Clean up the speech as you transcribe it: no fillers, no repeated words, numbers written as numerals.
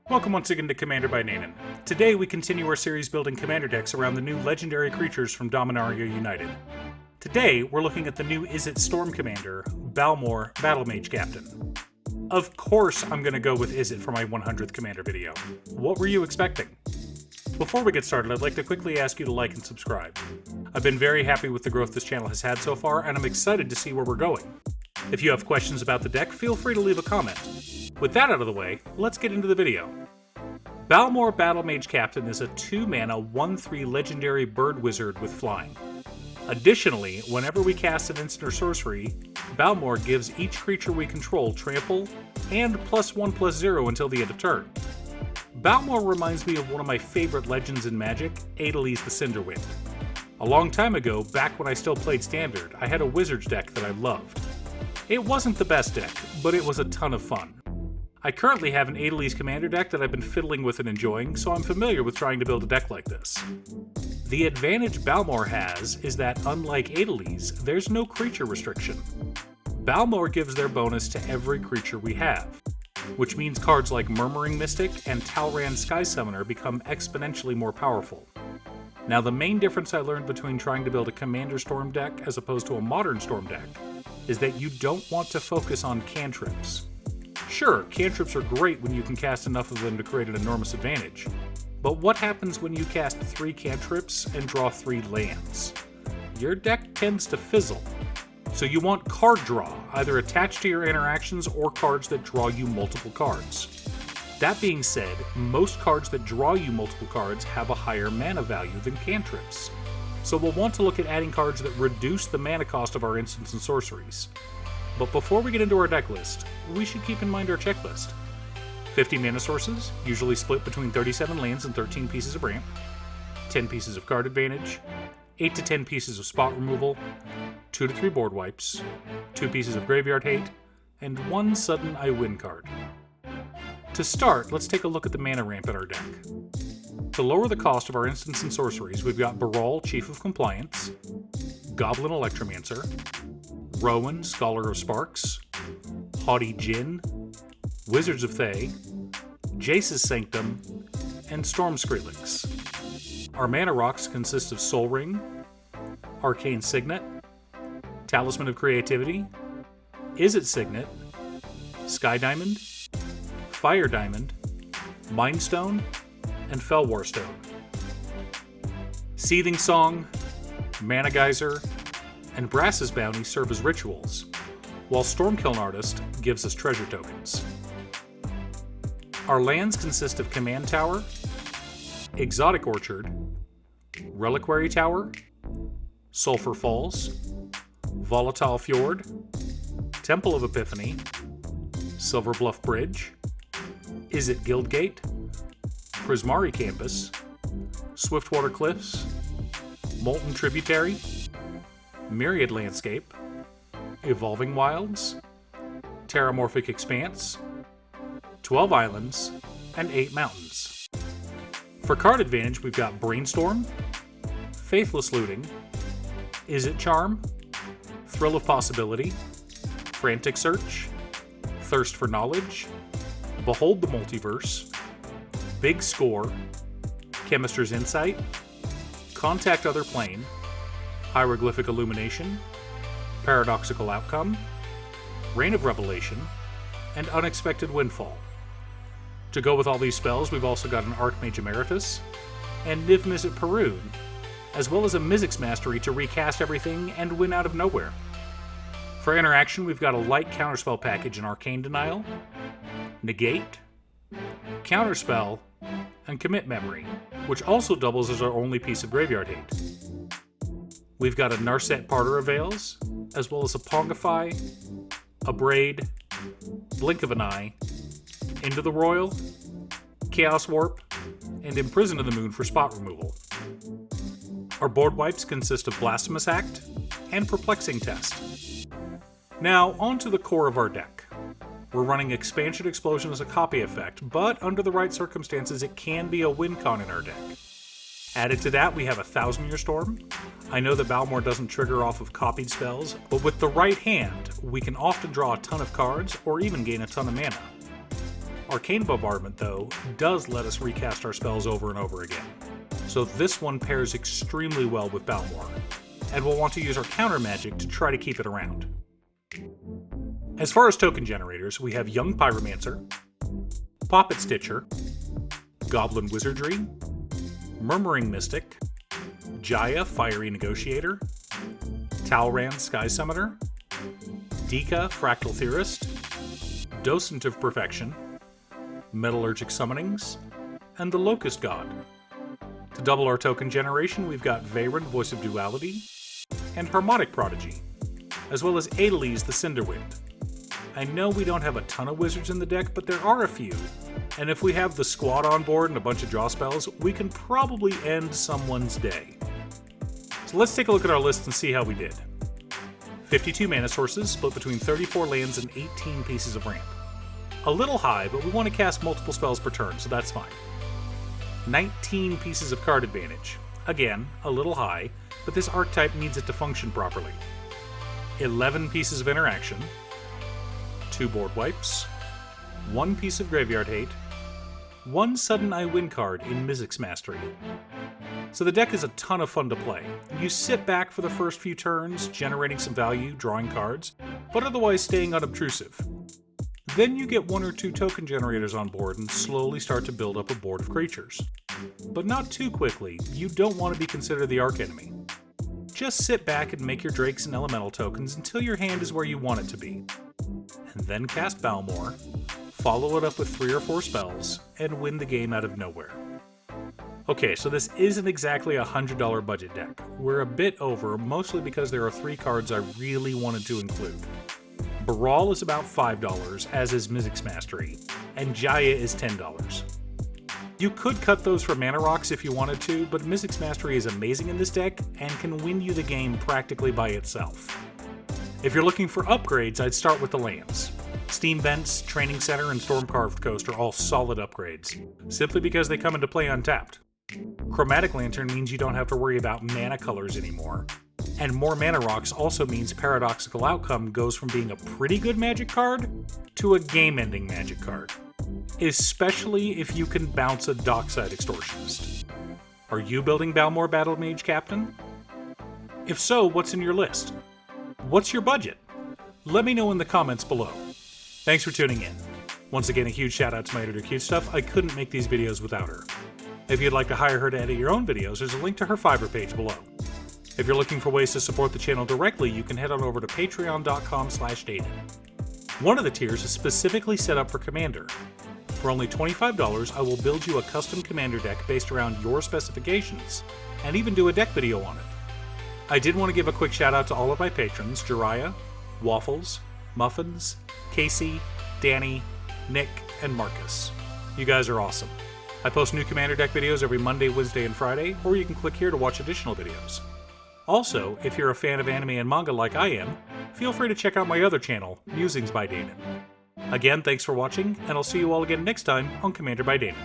Welcome once again to Commander by Nanan. Today we continue our series building commander decks around the new legendary creatures from Dominaria United. Today we're looking at the new Izzet Storm Commander, Balmor Battlemage Captain. Of course I'm going to go with Izzet for my 100th Commander video. What were you expecting? Before we get started, I'd like to quickly ask you to like and subscribe. I've been very happy with the growth this channel has had so far, and I'm excited to see where we're going. If you have questions about the deck, feel free to leave a comment. With that out of the way, let's get into the video. Balmor Battlemage Captain is a 2-mana 1/3 legendary bird wizard with flying. Additionally, whenever we cast an instant or sorcery, Balmor gives each creature we control trample and +1/+0 until the end of turn. Balmor reminds me of one of my favorite legends in Magic, Adeliz the Cinderwind. A long time ago, back when I still played Standard, I had a Wizards deck that I loved. It wasn't the best deck, but it was a ton of fun. I currently have an Adeliz Commander deck that I've been fiddling with and enjoying, so I'm familiar with trying to build a deck like this. The advantage Balmor has is that, unlike Adeliz, there's no creature restriction. Balmor gives their bonus to every creature we have, which means cards like Murmuring Mystic and Talrand Sky Summoner become exponentially more powerful. Now, the main difference I learned between trying to build a Commander Storm deck as opposed to a Modern Storm deck is that you don't want to focus on cantrips. Sure, cantrips are great when you can cast enough of them to create an enormous advantage, but what happens when you cast 3 cantrips and draw 3 lands? Your deck tends to fizzle. So you want card draw, either attached to your interactions or cards that draw you multiple cards. That being said, most cards that draw you multiple cards have a higher mana value than cantrips. So we'll want to look at adding cards that reduce the mana cost of our instants and sorceries. But before we get into our deck list, we should keep in mind our checklist. 50 mana sources, usually split between 37 lands and 13 pieces of ramp, 10 pieces of card advantage, 8 to 10 pieces of spot removal, 2 to 3 board wipes, 2 pieces of graveyard hate, and 1 sudden I win card. To start, let's take a look at the mana ramp in our deck. To lower the cost of our instants and sorceries, we've got Baral, Chief of Compliance, Goblin Electromancer, Rowan, Scholar of Sparks, Haughty Djinn, Wizards of Thay, Jace's Sanctum, and Storm Skrillex. Our mana rocks consist of Sol Ring, Arcane Signet, Talisman of Creativity, Izzet Signet, Sky Diamond, Fire Diamond, Mind Stone, and Felwar Stone. Seething Song, Mana Geyser, and Brass's Bounty serve as rituals, while Stormkiln Artist gives us treasure tokens. Our lands consist of Command Tower, Exotic Orchard, Reliquary Tower, Sulphur Falls, Volatile Fjord, Temple of Epiphany, Silver Bluff Bridge, Izzet Guildgate, Prismari Campus, Swiftwater Cliffs, Molten Tributary, Myriad Landscape, Evolving Wilds, Terramorphic Expanse, 12 Islands, and 8 Mountains. For card advantage, we've got Brainstorm, Faithless Looting, Izzet Charm, Thrill of Possibility, Frantic Search, Thirst for Knowledge, Behold the Multiverse, Big Score, Chemister's Insight, Contact Other Plane, Hieroglyphic Illumination, Paradoxical Outcome, Reign of Revelation, and Unexpected Windfall. To go with all these spells, we've also got an Archmage Emeritus, and Niv Mizzet Perun, as well as a Mizzix Mastery to recast everything and win out of nowhere. For interaction, we've got a light counterspell package in Arcane Denial, Negate, Counterspell, and Commit Memory, which also doubles as our only piece of graveyard hate. We've got a Narset Parter of Veils, as well as a Pongify, a Braid, Blink of an Eye, Into the Royal, Chaos Warp, and Imprison of the Moon for spot removal. Our board wipes consist of Blasphemous Act and Perplexing Test. Now, on to the core of our deck. We're running Expansion Explosion as a copy effect, but under the right circumstances it can be a win con in our deck. Added to that, we have a 1,000-Year Storm. I know that Balmor doesn't trigger off of copied spells, but with the right hand, we can often draw a ton of cards or even gain a ton of mana. Arcane Bombardment, though, does let us recast our spells over and over again. So this one pairs extremely well with Balmor, and we'll want to use our counter magic to try to keep it around. As far as token generators, we have Young Pyromancer, Poppet Stitcher, Goblin Wizardry, Murmuring Mystic, Jaya Fiery Negotiator, Talran Sky Summoner, Dika Fractal Theorist, Docent of Perfection, Metallurgic Summonings, and the Locust God. To double our token generation, we've got Veyron Voice of Duality, and Harmonic Prodigy, as well as Adeliz the Cinderwind. I know we don't have a ton of wizards in the deck, but there are a few, and if we have the squad on board and a bunch of draw spells, we can probably end someone's day. So let's take a look at our list and see how we did. 52 mana sources, split between 34 lands and 18 pieces of ramp. A little high, but we want to cast multiple spells per turn, so that's fine. 19 pieces of card advantage. Again, a little high, but this archetype needs it to function properly. 11 pieces of interaction. 2 board wipes. 1 piece of graveyard hate. 1 sudden I win card in Mizzix Mastery. So the deck is a ton of fun to play. You sit back for the first few turns, generating some value, drawing cards, but otherwise staying unobtrusive. Then you get 1 or 2 token generators on board and slowly start to build up a board of creatures. But not too quickly, you don't want to be considered the archenemy. Just sit back and make your drakes and elemental tokens until your hand is where you want it to be. And then cast Balmor, follow it up with 3 or 4 spells, and win the game out of nowhere. Okay, so this isn't exactly a $100 budget deck. We're a bit over, mostly because there are 3 cards I really wanted to include. Brawl is about $5, as is Mizzix Mastery, and Jaya is $10. You could cut those for mana rocks if you wanted to, but Mizzix Mastery is amazing in this deck and can win you the game practically by itself. If you're looking for upgrades, I'd start with the lands. Steam Vents, Training Center, and Stormcarved Coast are all solid upgrades, simply because they come into play untapped. Chromatic Lantern means you don't have to worry about mana colors anymore. And more mana rocks also means Paradoxical Outcome goes from being a pretty good magic card to a game-ending magic card. Especially if you can bounce a Dockside Extortionist. Are you building Balmor Battlemage Captain? If so, what's in your list? What's your budget? Let me know in the comments below. Thanks for tuning in. Once again, a huge shout out to my editor Cute Stuff. I couldn't make these videos without her. If you'd like to hire her to edit your own videos, there's a link to her Fiverr page below. If you're looking for ways to support the channel directly, you can head on over to patreon.com/Daden. One of the tiers is specifically set up for Commander. For only $25, I will build you a custom Commander deck based around your specifications, and even do a deck video on it. I did want to give a quick shout out to all of my patrons, Jiraiya, Waffles, Muffins, Casey, Danny, Nick, and Marcus. You guys are awesome. I post new Commander deck videos every Monday, Wednesday, and Friday, or you can click here to watch additional videos. Also, if you're a fan of anime and manga like I am, feel free to check out my other channel, Musings by Daden. Again, thanks for watching, and I'll see you all again next time on Commander by Daden.